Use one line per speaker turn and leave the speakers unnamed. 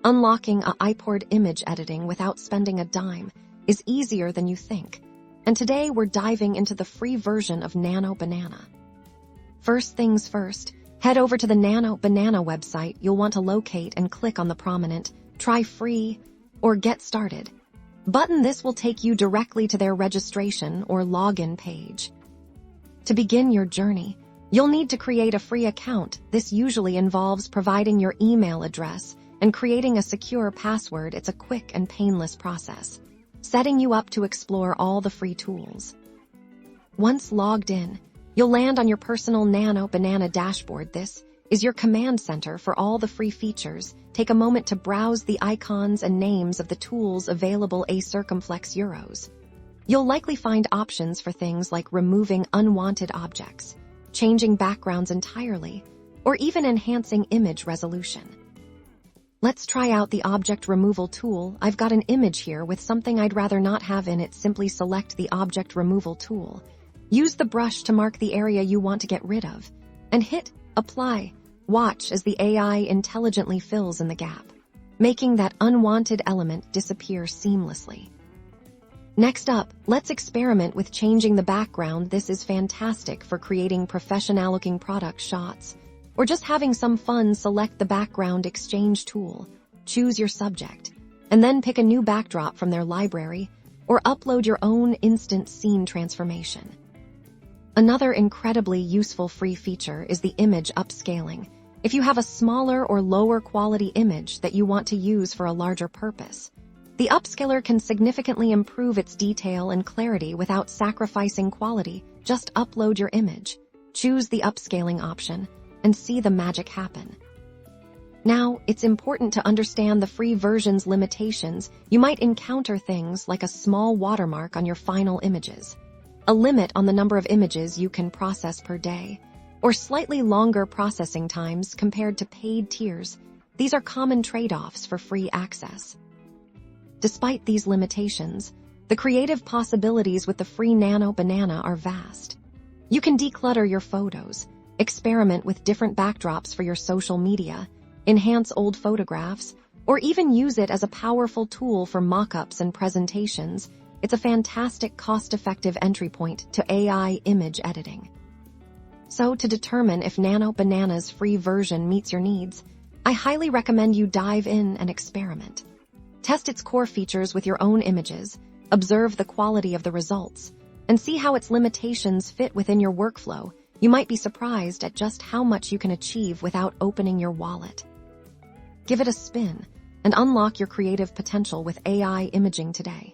Unlocking a iPort image editing without spending a dime is easier than you think. And today we're diving into the free version of Nano Banana. First things first, head over to the Nano Banana website. You'll want to locate and click on the prominent Try Free or Get Started button. This will take you directly to their registration or login page. To begin your journey, you'll need to create a free account. This usually involves providing your email address and creating a secure password. It's a quick and painless process, setting you up to explore all the free tools. Once logged in, you'll land on your personal Nano Banana dashboard. This is your command center for all the free features. Take a moment to browse the icons and names of the tools available. A circumflex euros. You'll likely find options for things like removing unwanted objects, changing backgrounds entirely, or even enhancing image resolution. Let's try out the object removal tool. I've got an image here with something I'd rather not have in it. Simply select the object removal tool. Use the brush to mark the area you want to get rid of, and hit Apply. Watch as the AI intelligently fills in the gap, making that unwanted element disappear seamlessly. Next up, let's experiment with changing the background. This is fantastic for creating professional-looking product shots, or just having some fun. Select the background exchange tool, choose your subject, and then pick a new backdrop from their library, or upload your own instant scene transformation. Another incredibly useful free feature is the image upscaling. If you have a smaller or lower quality image that you want to use for a larger purpose, the upscaler can significantly improve its detail and clarity without sacrificing quality. Just upload your image, choose the upscaling option, and see the magic happen. Now, it's important to understand the free version's limitations. You might encounter things like a small watermark on your final images, a limit on the number of images you can process per day, or slightly longer processing times compared to paid tiers. These are common trade-offs for free access. Despite these limitations, the creative possibilities with the free Nano Banana are vast. You can declutter your photos, experiment with different backdrops for your social media, enhance old photographs, or even use it as a powerful tool for mock-ups and presentations. It's a fantastic cost-effective entry point to AI image editing. So, to determine if Nano Banana's free version meets your needs, I highly recommend you dive in and experiment. Test its core features with your own images, observe the quality of the results, and see how its limitations fit within your workflow. You might be surprised at just how much you can achieve without opening your wallet. Give it a spin and unlock your creative potential with AI imaging today.